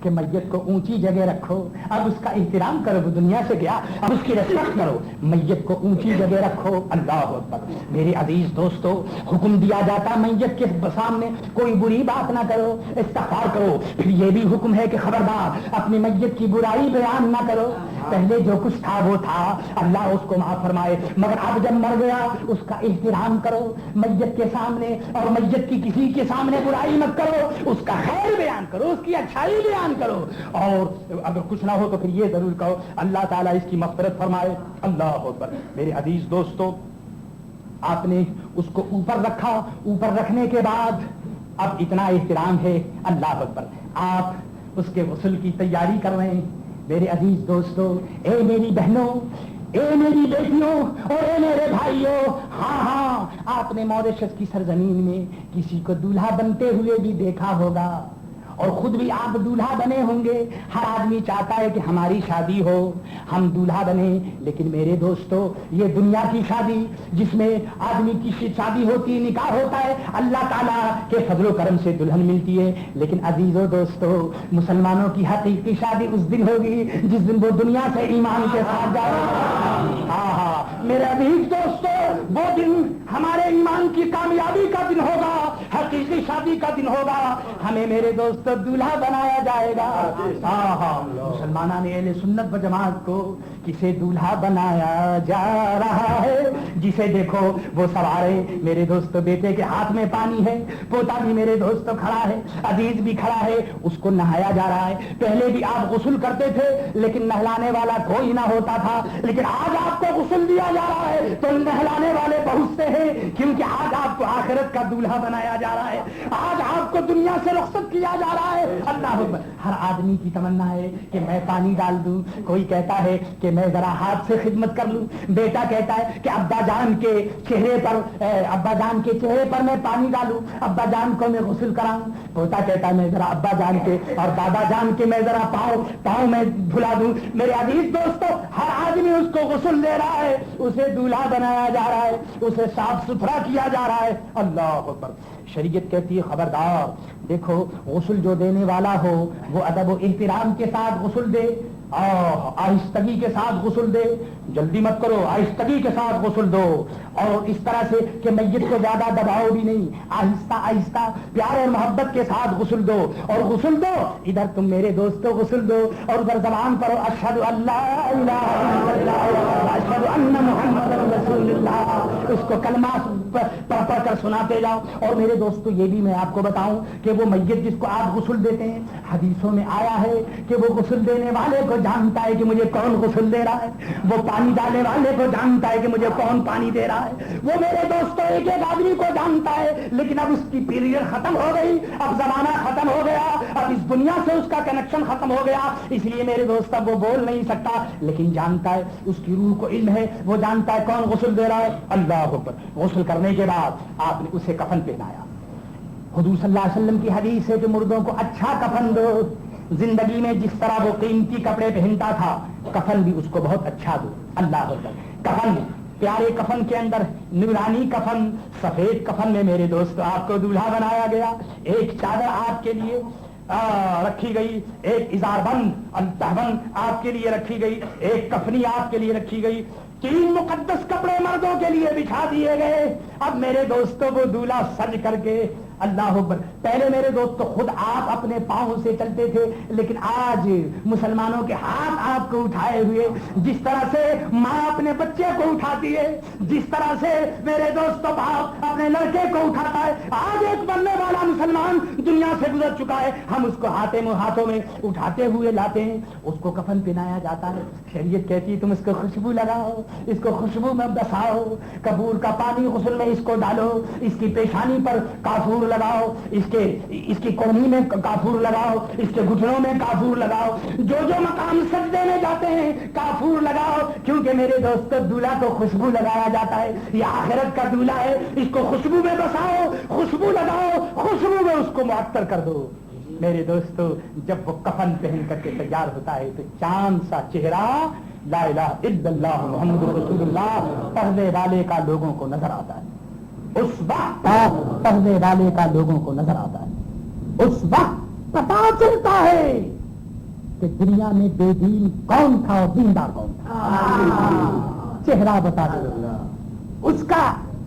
کہ میت کو اونچی جگہ رکھو, اب اس کا احترام کرو, وہ دنیا سے گیا, اب اس کی رسپیکٹ کرو, میت کو اونچی جگہ رکھو. اللہ اکبر. میرے عزیز دوستو, حکم دیا جاتا میت کے سامنے کوئی بری بات نہ کرو, استغفار کرو. پھر یہ بھی حکم ہے کہ خبردار اپنی میت کی برائی بیان نہ کرو. پہلے جو کچھ تھا وہ تھا, اللہ اس کو معاف فرمائے, مگر اب جب مر گیا اس کا احترام کرو میت کے سامنے, اور میت کی کسی کے سامنے برائی مت کرو, اس کا خیر بیان کرو, اس کی اچھائی بیان کرو. اور اگر کچھ نہ ہو تو پھر یہ ضرور کہو اللہ تعالیٰ اس کی مغفرت فرمائے. اللہ اکبر. میرے عزیز دوستو, آپ نے اس کو اوپر رکھا, اوپر رکھنے کے بعد اب اتنا احترام ہے. اللہ اکبر. آپ اس کے غسل کی تیاری کر رہے ہیں. میرے عزیز دوستو, اے میری بہنوں, اے میری بیٹیوں اور اے میرے بھائیوں, ہاں آپ نے موریشس کی سرزمین میں کسی کو دولہا بنتے ہوئے بھی دیکھا ہوگا, اور خود بھی آپ دولہا بنے ہوں گے. ہر آدمی چاہتا ہے کہ ہماری شادی ہو, ہم دولہا بنے. لیکن میرے دوستو, یہ دنیا کی شادی جس میں آدمی کی شادی ہوتی, نکاح ہوتا ہے, اللہ تعالیٰ کے فضل و کرم سے دلہن ملتی ہے. لیکن عزیزو دوستو, مسلمانوں کی حقیقی شادی اس دن ہوگی جس دن وہ دنیا سے ایمان کے ساتھ جائے گا. ہاں میرے عزیز دوستو, وہ دن ہمارے ایمان کی کامیابی کا دن ہوگا, حقیقی شادی کا دن ہوگا. ہمیں میرے دوست دولہا بنایا جائے گا. مسلمانوں نے اہل سنت و جماعت کو کسے دولہا بنایا جا رہا ہے, جسے دیکھو وہ سوارے. میرے دوست بیٹے کے ہاتھ میں پانی ہے, پوتا بھی میرے دوست کھڑا ہے, عزیز بھی کھڑا ہے, اس کو نہایا جا رہا ہے. پہلے بھی آپ غسل کرتے تھے لیکن نہلانے والا کوئی نہ ہوتا تھا, لیکن آج آپ کو غسل دیا جا رہا ہے تو نہلانے والے بہت سے ہیں, کیونکہ آج آپ کو آخرت کا دولہا بنایا جا رہا ہے, آج آپ کو دنیا سے رخصت کیا جا رہا ہے. اللہ اکبر. ہر آدمی کی تمنا ہے کہ میں پانی ڈال دوں, کوئی کہتا ہے کہ میں ذرا ہاتھ سے خدمت کر لوں, بیٹا کہتا ہے کہ ابا جان کے چہرے پر میں پانی ڈالوں, ابا جان کو میں غسل کراؤں. پوتا کہتا ہے میں ذرا ابا جان کے اور دادا جان کے میں ذرا پاؤں میں دھلا دوں. میرے عزیز دوستو, ہر آدمی اس کو غسل دے رہا ہے, اسے دولہا بنایا جا رہا ہے, اسے صاف ستھرا کیا جا رہا ہے. اللہ اکبر. شریعت کہتی ہے خبردار, دیکھو غسل جو دینے والا ہو وہ ادب و احترام کے ساتھ غسل دے, آہستگی کے ساتھ غسل دے, جلدی مت کرو, آہستگی کے ساتھ غسل دو, اور اس طرح سے کہ میت کو زیادہ دباؤ بھی نہیں, آہستہ آہستہ پیار اور محبت کے ساتھ غسل دو. اور غسل دو, ادھر تم میرے دوستو غسل دو اور ادھر زبان پڑھو اشہد ان لا الہ الا اللہ اشہد ان محمد رسول اللہ, اس کو کلمہ پڑھ کر سناتے جاؤ. اور میرے دوستو یہ بھی میں آپ کو بتاؤں کہ وہ میت جس کو آپ غسل دیتے ہیں, حدیثوں میں آیا ہے کہ وہ غسل دینے والے کو جانتا ہے کہ مجھے کون غسل دے رہا ہے, وہ پانی ڈالنے والے کو جانتا ہے کہ مجھے کون پانی دے رہا ہے, وہ میرے دوستوں ایک ایک آدمی کو جانتا ہے. لیکن اب اس کی پیریڈ ختم ہو گئی, اب زمانہ ختم ہو گیا, اب اس دنیا سے اس کا کنیکشن ختم ہو گیا, اس لیے میرے دوست اب وہ بول نہیں سکتا, لیکن جانتا ہے, اس کی روح کو علم ہے, وہ جانتا ہے کون غسل دے رہا ہے. اللہ اکبر. غسل کرنے کے بعد آپ نے اسے کفن پہنایا. حضور صلی اللہ علیہ وسلم کی حدیث ہے کہ مردوں کو اچھا کفن دو, زندگی میں جس طرح وہ قیمتی کپڑے پہنتا تھا کفن بھی اس کو بہت اچھا دو. اللہ اکبر. کفن, پیارے کفن کے اندر نورانی کفن, سفید کفن میں میرے دوست آپ کو دولہا بنایا گیا. ایک چادر آپ کے لیے رکھی گئی, ایک ازار بند التہبند آپ کے لیے رکھی گئی, ایک کفنی آپ کے لیے رکھی گئی, 3 مقدس کپڑے مردوں کے لیے بچھا دیے گئے. اب میرے دوستوں وہ دولہا سج کر کے, اللہ اکبر. پہلے میرے دوست خود آپ اپنے پاؤں سے چلتے تھے, لیکن آج مسلمانوں کے ہاتھ آپ کو اٹھائے ہوئے, جس طرح سے ماں اپنے بچے کو اٹھاتی ہے, جس طرح سے میرے دوست باپ اپنے لڑکے کو اٹھاتا ہے, آج ایک بننے والا مسلمان دنیا سے گزر چکا ہے, ہم اس کو ہاتھوں میں اٹھاتے ہوئے لاتے ہیں, اس کو کفن پہنایا جاتا ہے. شریعت کہتی ہے تم اس کو خوشبو لگاؤ, اس کو خوشبو میں بساؤ, کپور کا پانی غسل میں اس کو ڈالو, اس کی پیشانی پر کافور لگاؤ, اس کی کونی میں کافور لگاؤ, اس کے گھٹنوں میں کافور لگاؤ, جو مقام سجدے میں جاتے ہیں کافور لگاؤ, کیونکہ میرے دوست دولہا کو خوشبو لگایا جاتا ہے. یہ آخرت کا دولہا ہے, اس کو خوشبو میں بساؤ, خوشبو لگاؤ, خوشبو میں اس کو معطر کر دو. میرے دوستو جب وہ کفن پہن کر کے تیار ہوتا ہے تو چاند سا چہرہ لا الہ الا اللہ محمد رسول اللہ پڑھنے والے کا لوگوں کو نظر آتا ہے. اس وقت پڑھنے والے کا لوگوں کو نظر آتا ہے, اس وقت پتا چلتا ہے کہ دنیا میں بے دین کون تھا اور دیندار کون تھا، چہرہ بتا دے، اس کا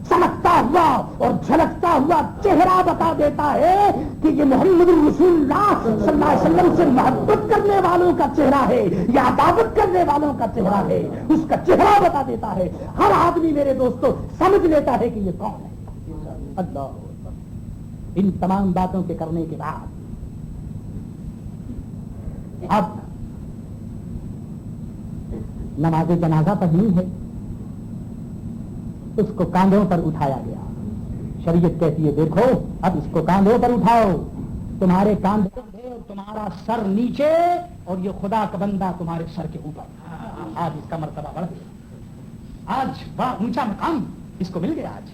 چمکتا ہوا اور جھلکتا ہوا چہرہ بتا دیتا ہے کہ یہ محمد رسول اللہ صلی اللہ علیہ وسلم سے محبت کرنے والوں کا چہرہ ہے یا عداوت کرنے والوں کا چہرہ ہے، اس کا چہرہ بتا دیتا ہے۔ ہر آدمی میرے دوستوں سمجھ لیتا ہے کہ یہ کون ہے۔ اللہ اکبر۔ ان تمام باتوں کے کرنے کے بعد اب نماز جنازہ پڑھنی ہے، اس کو کاندھوں پر اٹھایا گیا۔ شریعت کہتی ہے دیکھو اب اس کو کاندھوں پر اٹھاؤ، تمہارے کاندھوں اور تمہارا سر نیچے اور یہ خدا کا بندہ تمہارے سر کے اوپر۔ آج اس کا مرتبہ بڑھ گیا، آج بڑا اونچا مقام اس کو مل گیا۔ آج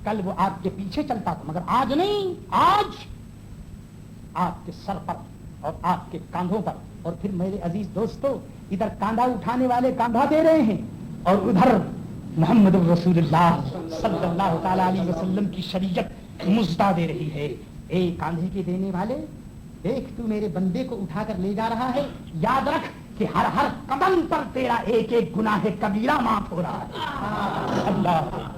کل وہ آپ کے پیچھے چلتا تھا، مگر آج نہیں، آج آپ کے سر پر اور آپ کے کاندھوں پر۔ اور پھر میرے عزیز دوستو ادھر کاندھا اٹھانے والے کاندھا دے رہے ہیں اور ادھر محمد رسول اللہ صلی اللہ تعالی علیہ وسلم کی شریعت مزدہ دے رہی ہے۔ اے کاندھے کے دینے والے، دیکھ تو میرے بندے کو اٹھا کر لے جا رہا ہے، یاد رکھ کہ ہر ہر قدم پر تیرا ایک ایک گناہ کبیرہ معاف ہو رہا ہے۔ اللہ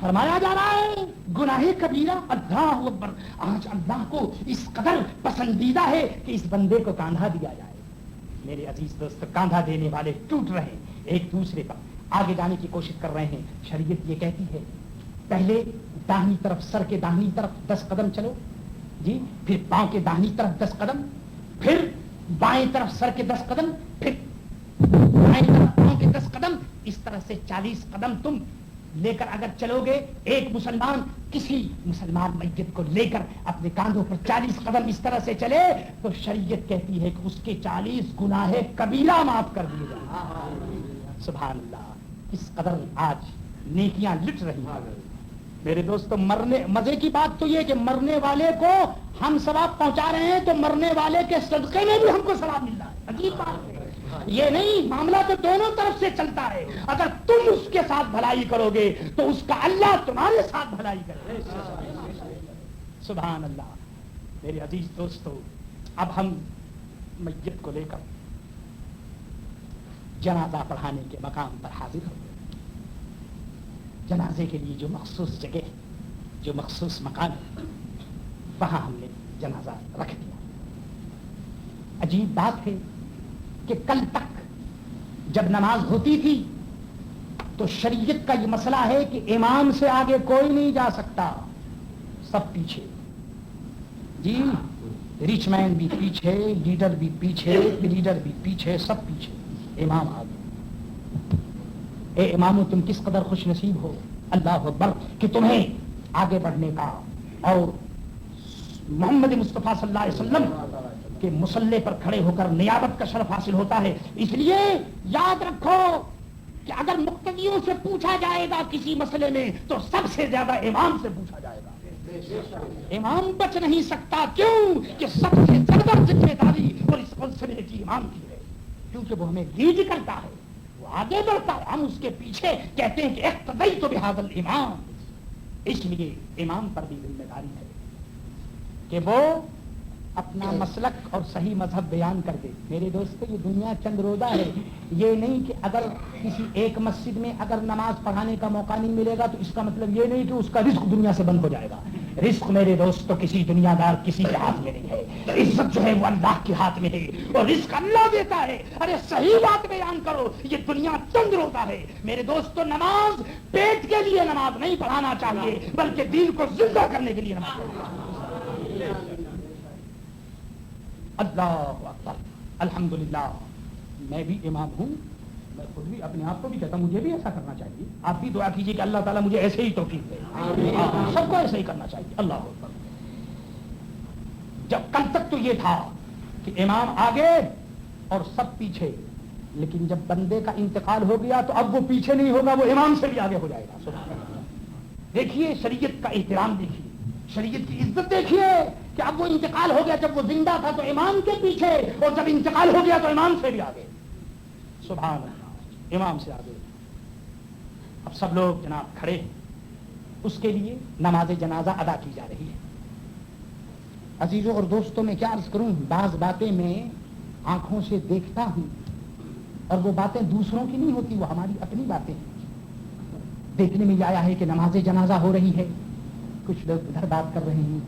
فرمایا جا رہا ہے گناہ کبیرہ، اللہ اکبر۔ آج اللہ کو اس قدر پسندیدہ ہے کہ اس بندے کو کاندھا دیا جائے۔ میرے عزیز دوست کاندھا دینے والے ٹوٹ رہے ہیں، ایک دوسرے پر آگے جانے کی کوشش کر رہے ہیں۔ شریعت یہ کہتی ہے پہلے داہنی طرف، سر کے داہنی طرف 10 قدم چلو جی، پھر پاؤں کے داہنی طرف 10 قدم، پھر بائیں طرف سر کے 10 قدم، پھر بائیں طرف پاؤں کے 10 قدم، اس طرح سے 40 قدم تم لے کر اگر چلو گے، ایک مسلمان کسی مسلمان میت کو لے کر اپنے کاندھوں پر 40 قدم اس طرح سے چلے تو شریعت کہتی ہے کہ اس کے 40 گناہ کبیرہ معاف کر دیے جائیں۔ سبحان اللہ، اس قدر آج نیکیاں لٹ رہی ہیں۔ میرے دوستو مزے کی بات تو یہ کہ مرنے والے کو ہم ثواب پہنچا رہے ہیں تو مرنے والے کے صدقے میں بھی ہم کو ثواب مل رہا ہے۔ عجیب بات ہے یہ، نہیں معاملہ تو دونوں طرف سے چلتا ہے۔ اگر تم اس کے ساتھ بھلائی کرو گے تو اس کا اللہ تمہارے ساتھ بھلائی کرے گا۔ سبحان اللہ۔ میرے عزیز دوستو اب ہم میت کو لے کر جنازہ پڑھانے کے مقام پر حاضر ہو گئے۔ جنازے کے لیے جو مخصوص جگہ، جو مخصوص مکان ہے، وہاں ہم نے جنازہ رکھ دیا۔ عجیب بات ہے کہ کل تک جب نماز ہوتی تھی تو شریعت کا یہ مسئلہ ہے کہ امام سے آگے کوئی نہیں جا سکتا، سب پیچھے جی، ریچ مین بھی پیچھے، لیڈر بھی پیچھے، لیڈر بھی پیچھے، سب پیچھے، امام آگے۔ اے امامو تم کس قدر خوش نصیب ہو، اللہ اکبر، کہ تمہیں آگے بڑھنے کا اور محمد مصطفیٰ صلی اللہ علیہ وسلم کے مصلی پر کھڑے ہو کر نیابت کا شرف حاصل ہوتا ہے۔ اس لیے یاد رکھو کہ اگر مقتدیوں سے پوچھا جائے گا کسی مسئلے میں تو سب سے زیادہ امام سے پوچھا جائے گا۔ امام بچ نہیں سکتا، کیوں کہ سب سے زیادہ ذمہ داری اور رسپانسبلٹی امام کی ہے، کیونکہ وہ ہمیں لیڈ کرتا ہے، وہ آگے بڑھتا ہے، ہم اس کے پیچھے کہتے ہیں کہ اقتدیت بہذا الامام۔ اس لیے امام پر بھی ذمہ داری ہے کہ وہ اپنا مسلک اور صحیح مذہب بیان کر دے۔ میرے دوستو یہ دنیا چند روزہ ہے، یہ نہیں کہ اگر کسی ایک مسجد میں اگر نماز پڑھانے کا موقع نہیں ملے گا تو اس کا مطلب یہ نہیں کہ اس کا رزق دنیا سے بند ہو جائے گا۔ رزق میرے دوستو کسی دنیا دار کسی کے ہاتھ میں نہیں ہے، عزت جو ہے وہ اللہ کے ہاتھ میں ہے اور رزق اللہ دیتا ہے۔ ارے صحیح بات بیان کرو، یہ دنیا چند روزہ ہے۔ میرے دوستو نماز پیٹ کے لیے نماز نہیں پڑھانا چاہیے بلکہ دین کو زندہ کرنے کے لیے نماز پڑھانا چاہیے۔ اللہ اکبر، الحمدللہ میں بھی امام ہوں، میں خود بھی اپنے آپ کو بھی کہتا ہوں مجھے بھی ایسا کرنا چاہیے۔ آپ بھی دعا کیجیے کہ اللہ تعالیٰ مجھے ایسے ہی توفیق دے، سب کو ایسے ہی کرنا چاہیے۔ اللہ اکبر۔ جب کل تک تو یہ تھا کہ امام آگے اور سب پیچھے، لیکن جب بندے کا انتقال ہو گیا تو اب وہ پیچھے نہیں ہوگا، وہ امام سے بھی آگے ہو جائے گا۔ سبحان اللہ۔ دیکھیے شریعت کا احترام، دیکھیے شریعت کی عزت، دیکھیے کہ اب وہ انتقال ہو گیا، جب وہ زندہ تھا تو امام کے پیچھے اور جب انتقال ہو گیا تو امام سے بھی آگے۔ سبحان اللہ، امام سے آگے۔ اب سب لوگ جناب کھڑے ہیں، اس کے لیے نماز جنازہ ادا کی جا رہی ہے۔ عزیزوں اور دوستوں میں کیا عرض کروں، بعض باتیں میں آنکھوں سے دیکھتا ہوں اور وہ باتیں دوسروں کی نہیں ہوتی، وہ ہماری اپنی باتیں ہیں۔ دیکھنے میں یہ آیا ہے کہ نماز جنازہ ہو رہی ہے، کچھ لوگ ادھر بات کر رہے ہیں،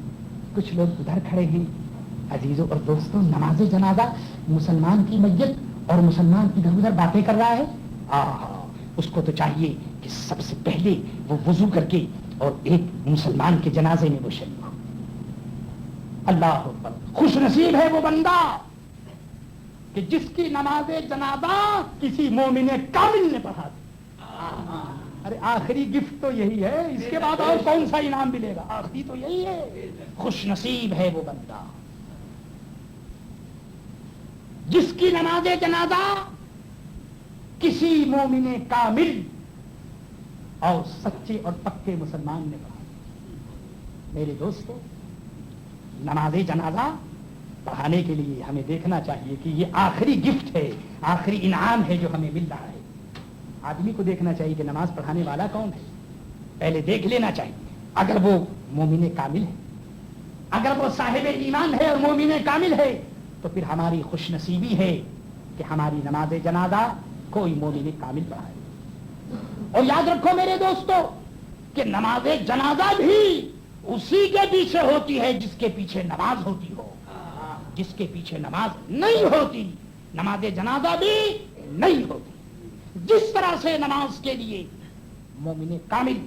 کچھ لوگ ادھر کھڑے ہیں۔ عزیزوں اور دوستوں، نماز جنازہ مسلمان کی میت اور مسلمان ادھر ادھر باتیں کر رہا ہے، اس کو تو چاہیے کہ سب سے پہلے وہ وضو کر کے اور ایک مسلمان کے جنازے میں وہ شریک ہو۔ اللہ اکبر، خوش نصیب ہے وہ بندہ کہ جس کی نماز جنازہ کسی مومن کامل نے پڑھا دی۔ ارے آخری گفٹ تو یہی ہے، اس کے بعد اور کون سا انعام ملے گا؟ آخری تو یہی ہے، خوش نصیب ہے وہ بندہ جس کی نماز جنازہ کسی مومن کامل اور سچے اور پکے مسلمان نے پڑھا۔ میرے دوستو، نماز جنازہ پڑھانے کے لیے ہمیں دیکھنا چاہیے کہ یہ آخری گفٹ ہے، آخری انعام ہے جو ہمیں مل رہا ہے۔ آدمی کو دیکھنا چاہیے کہ نماز پڑھانے والا کون ہے، پہلے دیکھ لینا چاہیے۔ اگر وہ مومن کامل ہے، اگر وہ صاحب ایمان ہے اور مومن کامل ہے، تو پھر ہماری خوش نصیبی ہے کہ ہماری نماز جنازہ کوئی مومن کامل پڑھائے۔ اور یاد رکھو میرے دوستو کہ نماز جنازہ بھی اسی کے پیچھے ہوتی ہے جس کے پیچھے نماز ہوتی ہو۔ جس کے پیچھے نماز نہیں ہوتی، نماز جنازہ بھی نہیں ہوتی۔ جس طرح سے نماز کے لیے مومن کامل،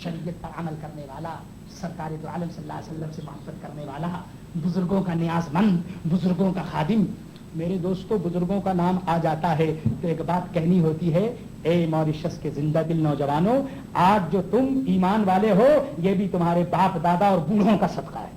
شریعت پر عمل کرنے والا، سرکار دو عالم صلی اللہ علیہ وسلم سے محبت کرنے والا، بزرگوں کا نیاز مند، بزرگوں کا خادم۔ میرے دوستو، بزرگوں کا نام آ جاتا ہے تو ایک بات کہنی ہوتی ہے، اے موریشس کے زندہ دل نوجوانوں، آج جو تم ایمان والے ہو یہ بھی تمہارے باپ دادا اور بوڑھوں کا صدقہ ہے۔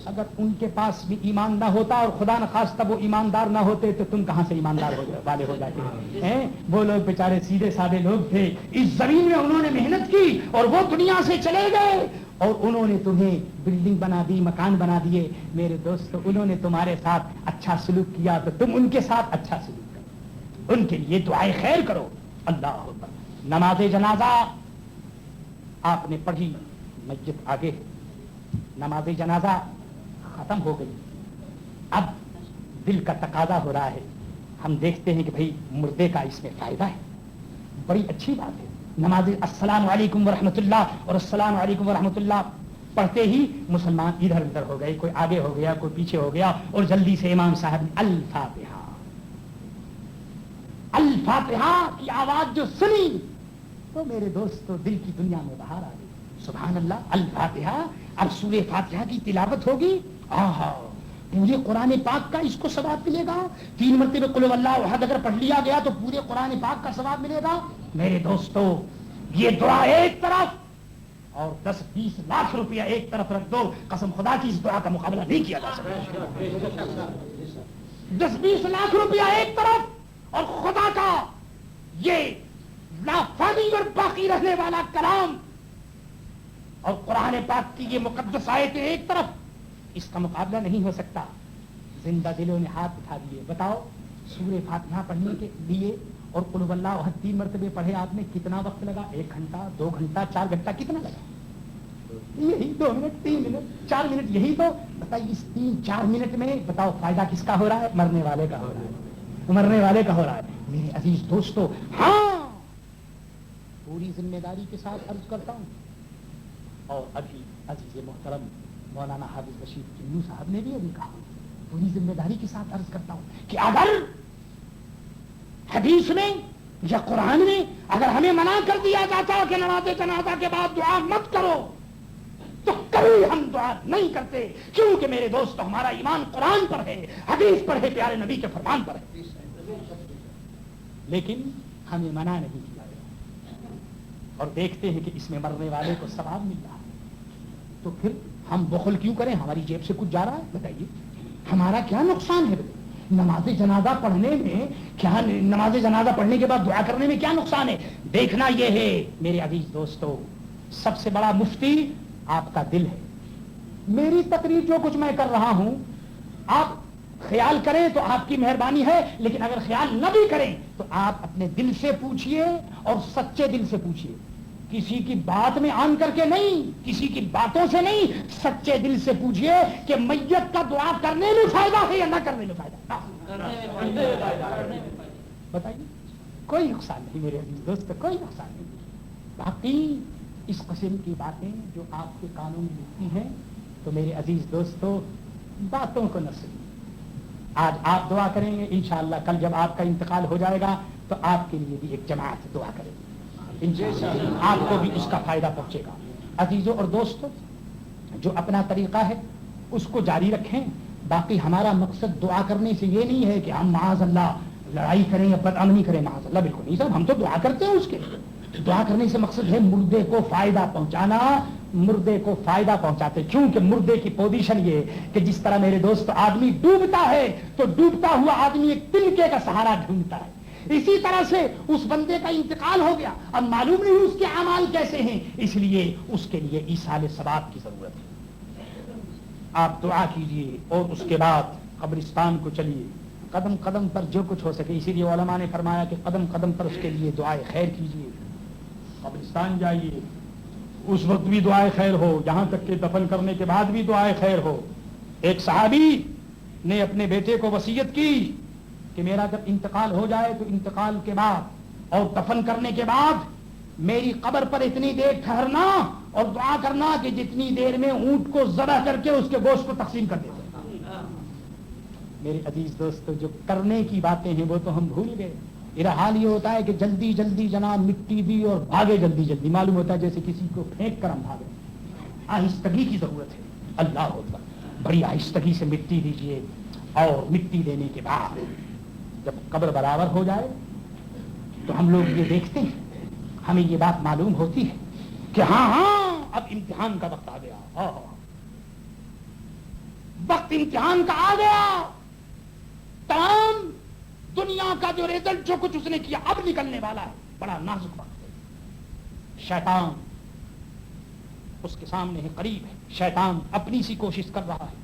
اگر ان کے پاس بھی ایمان نہ ہوتا اور خدا نخواستہ وہ ایماندار نہ ہوتے تو تم کہاں سے ایماندار والے ہو جاتے ہیں؟ وہ لوگ بیچارے سیدھے سادے لوگ تھے، اس زمین میں انہوں نے محنت کی اور وہ دنیا سے چلے گئے اور انہوں نے تمہیں بلڈنگ بنا دی، مکان بنا دیے۔ میرے دوستو، انہوں نے تمہارے ساتھ اچھا سلوک کیا تو تم ان کے ساتھ اچھا سلوک کرو، ان کے لیے دعائے خیر کرو۔ اللہ اکبر۔ نماز جنازہ آپ نے پڑھی، میت آگے، نماز جنازہ ختم ہو گئی، اب دل کا تقاضا ہو رہا ہے، ہم دیکھتے ہیں کہ بھئی مردے کا اس میں فائدہ ہے، بڑی اچھی بات ہے۔ نماز السلام علیکم ورحمۃ اللہ اور السلام علیکم ورحمۃ اللہ پڑھتے ہی مسلمان ادھر ادھر ہو گئے، کوئی آگے ہو گیا، کوئی پیچھے ہو گیا، اور جلدی سے امام صاحب نے الفاتحہ، الفاتحہ کی آواز جو سنی تو میرے دوستو دل کی دنیا میں بہار آ گئی۔ سبحان اللہ، الفاتحہ، اب سورہ فاتحہ کی تلاوت ہوگی، پورے قرآن پاک کا اس کو ثواب ملے گا۔ 3 مرتبہ قل واللہ احد اگر پڑھ لیا گیا تو پورے قرآن پاک کا ثواب ملے گا۔ میرے دوستو، یہ دعا ایک طرف اور 10-20 لاکھ روپیہ ایک طرف رکھ دو، قسم خدا کی اس دعا کا مقابلہ نہیں کیا جا سکتا۔ 10-20 لاکھ روپیہ ایک طرف اور خدا کا یہ لافانی اور باقی رہنے والا کلام اور قرآن پاک کی یہ مقدس آیتیں ایک طرف، اس کا مقابلہ نہیں ہو سکتا۔ زندہ دلوں نے ہاتھ اٹھا دیے۔ بتاؤ، سورہ فاتحہ پڑھنے کے لیے اور قل واللہ احد 3 مرتبہ پڑھے آپ نے، کتنا وقت لگا؟ 1 گھنٹہ، 2 گھنٹہ، 4 گھنٹہ، کتنا لگا؟ یہی 2 منٹ، 3 منٹ، 4 منٹ، یہی تو بتائیے۔ اس 3-4 منٹ میں بتاؤ فائدہ کس کا ہو رہا ہے؟ مرنے والے کا ہو رہا ہے، مرنے والے کا ہو رہا ہے۔ میرے عزیز دوستو، ہاں، پوری ذمہ داری کے ساتھ عرض کرتا ہوں، اور ابھی عزیز محترم مولانا حافظ بشیر چنو صاحب نے بھی ابھی کہا، پوری ذمہ داری کے ساتھ عرض کرتا ہوں کہ اگر حدیث میں یا قرآن میں اگر ہمیں منع کر دیا جاتا کہ نماز جنازہ کے بعد دعا مت کرو تو کبھی ہم دعا نہیں کرتے، کیونکہ میرے دوست ہمارا ایمان قرآن پر ہے، حدیث پر ہے، پیارے نبی کے فرمان پر ہے۔ لیکن ہمیں منع نہیں کیا گیا اور دیکھتے ہیں کہ اس میں مرنے والے کو ثواب مل رہا ہے، تو پھر ہم بخل کیوں کریں؟ ہماری جیب سے کچھ جا رہا ہے؟ بتائیے ہمارا کیا نقصان ہے؟ نماز جنازہ پڑھنے میں کیا، نماز جنازہ پڑھنے کے بعد دعا کرنے میں کیا نقصان ہے؟ دیکھنا یہ ہے میرے عزیز دوستو، سب سے بڑا مفتی آپ کا دل ہے۔ میری تقریر جو کچھ میں کر رہا ہوں آپ خیال کریں تو آپ کی مہربانی ہے، لیکن اگر خیال نہ بھی کریں تو آپ اپنے دل سے پوچھئے اور سچے دل سے پوچھئے۔ کسی کی بات میں آن کر کے نہیں، کسی کی باتوں سے نہیں، سچے دل سے پوچھئے کہ میت کا دعا کرنے میں فائدہ ہے یا نہ کرنے میں فائدہ؟ بتائیے، کوئی نقصان نہیں میرے عزیز دوست، کوئی نقصان نہیں۔ باقی اس قسم کی باتیں جو آپ کے کانوں میں ملتی ہیں تو میرے عزیز دوستو باتوں کو نہ سنیے۔ آج آپ دعا کریں گے، انشاءاللہ کل جب آپ کا انتقال ہو جائے گا تو آپ کے لیے بھی ایک جماعت دعا کرے گی، انشاءاللہ آپ کو بھی اس کا فائدہ پہنچے گا۔ عزیزوں اور دوستو، جو اپنا طریقہ ہے اس کو جاری رکھیں۔ باقی ہمارا مقصد دعا کرنے سے یہ نہیں ہے کہ ہم معاذ اللہ لڑائی کریں یا بدامنی کریں، معاذ اللہ بالکل نہیں صاحب، ہم تو دعا کرتے ہیں اس کے لیے۔ دعا کرنے سے مقصد ہے مردے کو فائدہ پہنچانا، مردے کو فائدہ پہنچاتے، کیونکہ مردے کی پوزیشن یہ کہ جس طرح میرے دوست آدمی ڈوبتا ہے تو ڈوبتا ہوا آدمی ایک تنکے کا سہارا ڈھونڈتا ہے، اسی طرح سے اس بندے کا انتقال ہو گیا، اب معلوم نہیں اس کے اعمال کیسے ہیں، اس لیے اس کے لیے ایصال ثواب کی ضرورت ہے۔ آپ دعا کیجئے اور اس کے بعد قبرستان کو چلیے، قدم قدم پر جو کچھ ہو سکے، اسی لیے علماء نے فرمایا کہ قدم قدم پر اس کے لیے دعائے خیر کیجئے۔ قبرستان جائیے، اس وقت بھی دعائے خیر ہو، یہاں تک کہ دفن کرنے کے بعد بھی دعائے خیر ہو۔ ایک صحابی نے اپنے بیٹے کو وصیت کی کہ میرا جب انتقال ہو جائے تو انتقال کے بعد اور دفن کرنے کے بعد میری قبر پر اتنی دیر ٹھہرنا اور دعا کرنا کہ جتنی دیر میں اونٹ کو ذبح کر کے اس کے گوشت کو تقسیم کر دیتے۔ میرے عزیز دوستو، جو کرنے کی باتیں ہیں وہ تو ہم بھول گئے۔ میرا حال یہ ہوتا ہے کہ جلدی جلدی جناب مٹی دی اور بھاگے جلدی جلدی، معلوم ہوتا ہے جیسے کسی کو پھینک کر ہم بھاگے۔ آہستگی کی ضرورت ہے، اللہ اکبر، بڑی آہستگی سے مٹی دیجیے، اور مٹی دینے کے بعد جب قبر برابر ہو جائے تو ہم لوگ یہ دیکھتے ہیں، ہمیں یہ بات معلوم ہوتی ہے کہ ہاں اب امتحان کا وقت آ گیا، وقت امتحان کا آ گیا، تمام دنیا کا جو رزلٹ جو کچھ اس نے کیا اب نکلنے والا ہے، بڑا نازک وقت ہے۔ شیطان اس کے سامنے ہے، قریب ہے، شیطان اپنی سی کوشش کر رہا ہے۔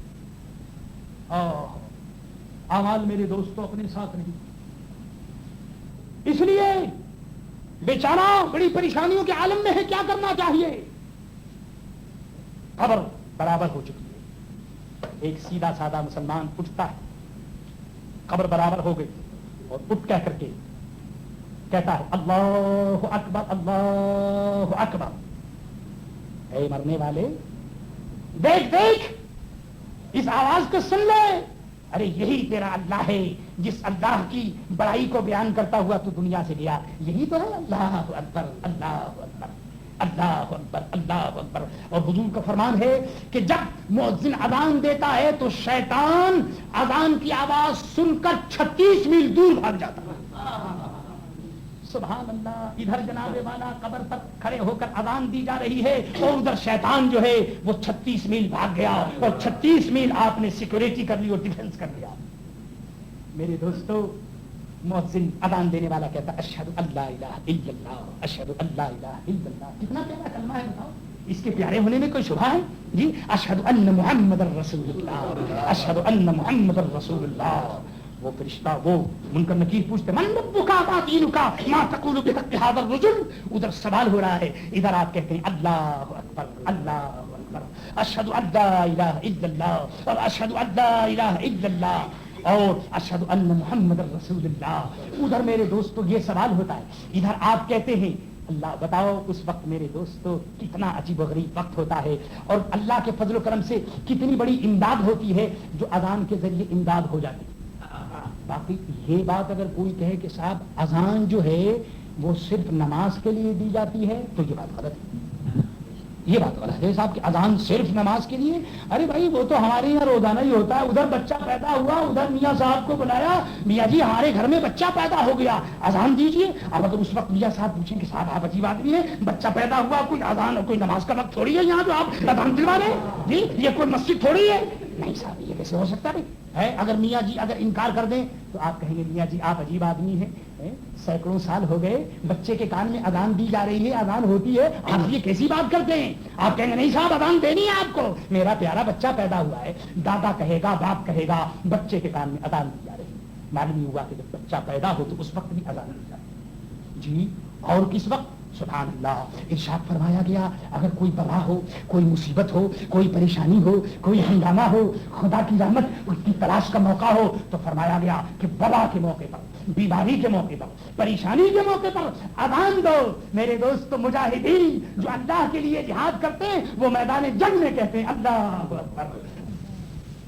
اعمال میرے دوستوں اپنے ساتھ نہیں، اس لیے بیچارہ بڑی پریشانیوں کے عالم میں ہے، کیا کرنا چاہیے؟ خبر برابر ہو چکی ہے، ایک سیدھا سادہ مسلمان اٹھتا ہے، قبر برابر ہو گئی اور اٹھ کہہ کر کے کہتا ہے اللہ اکبر اللہ اکبر۔ اے مرنے والے، دیکھ دیکھ، اس آواز کو سن لے، ارے یہی تیرا اللہ ہے جس اللہ کی بڑائی کو بیان کرتا ہوا تو دنیا سے گیا، یہی تو ہے اللہ اکبر اللہ اکبر اللہ اکبر اللہ اکبر۔ اور حضور کا فرمان ہے کہ جب مؤذن اذان دیتا ہے تو شیطان اذان کی آواز سن کر 36 میل دور بھاگ جاتا ہے۔ سبحان اللہ، ادھر جناب والا قبر پر کھڑے ہو کر اذان دی جا رہی ہے اور ادھر شیطان جو ہے وہ 36 میل بھاگ گیا، اور 36 میل آپ نے سیکورٹی کر لی اور ڈیفنس کر لیا۔ میرے دوستو، مؤذن اذان دینے والا کہتا اشہد ان لا الہ الا اللہ اشہد ان لا الہ الا اللہ۔ کتنا پیارا کلمہ ہے، بتاؤ، اس کے پیارے ہونے میں کوئی شبہ ہے؟ جی، اشہد ان محمد الرسول اللہ اشہد ان محمد الرسول اللہ۔ وہ فرشتہ، وہ منکر نکیر پوچھتے من ربک ما دینک ما تقول بحق ھذا الرجل، ادھر سوال ہو رہا ہے، ادھر آپ کہتے ہیں اللہ اکبر اللہ اکبر، اشہد ان لا الہ الا اللہ اور اشہد ان لا الہ الا اللہ اور اشہد ان محمد الرسول اللہ۔ ادھر میرے دوستو یہ سوال ہوتا ہے، ادھر آپ کہتے ہیں اللہ۔ بتاؤ اس وقت میرے دوستو کتنا عجیب و غریب وقت ہوتا ہے، اور اللہ کے فضل و کرم سے کتنی بڑی امداد ہوتی ہے جو اذان کے ذریعے امداد ہو جاتی ہے۔ باقی یہ بات اگر کوئی کہے کہ صاحب اذان جو ہے وہ صرف نماز کے لیے دی جاتی ہے تو یہ بات غلط ہے، یہ بات غلط ہے صاحب کہ اذان صرف نماز کے لیے۔ ارے بھائی وہ تو ہمارے یہاں روزانہ ہی ہوتا ہے، ادھر بچہ پیدا ہوا، ادھر میاں صاحب کو بلایا، میاں جی ہمارے گھر میں بچہ پیدا ہو گیا، اذان دیجیے۔ اب اگر اس وقت میاں صاحب پوچھیں کہ صاحب آپ عجیب آدمی ہیں، بچہ پیدا ہوا، کوئی اذان کوئی نماز کا وقت تھوڑی ہے یہاں جو آپ اذان دلوا رہے ہیں، جی یہ کوئی مسجد تھوڑی ہے۔ نہیں صاحب یہ کیسے ہو سکتا ہے؟ اگر میاں جی اگر انکار کر دیں تو آپ کہیں گے میاں جی آپ عجیب آدمی ہیں، سینکڑوں سال ہو گئے بچے کے کان میں اذان دی جا رہی ہے، اذان ہوتی ہے، آپ یہ کیسی بات کرتے ہیں؟ آپ کہیں گے نہیں صاحب اذان دینی ہے آپ کو، میرا پیارا بچہ پیدا ہوا ہے، دادا کہے گا باپ کہے گا بچے کے کان میں اذان دی جا رہی ہے۔ معلوم ہوا کہ جب بچہ پیدا ہو تو اس وقت بھی اذان دی جاتی ہے، جی، اور کس وقت؟ سبحان اللہ. ارشاد فرمایا گیا اگر کوئی بلا ہو، کوئی مصیبت ہو، کوئی پریشانی ہو، کوئی ہنگامہ ہو، خدا کی رحمت اس کی تلاش کا موقع ہو، تو فرمایا گیا کہ وبا کے موقع پر، بیماری کے موقع پر، پریشانی کے موقع پر اذان دو. میرے دوست مجاہدین جو اللہ کے لیے جہاد کرتے ہیں وہ میدان جنگ میں کہتے ہیں اللہ اکبر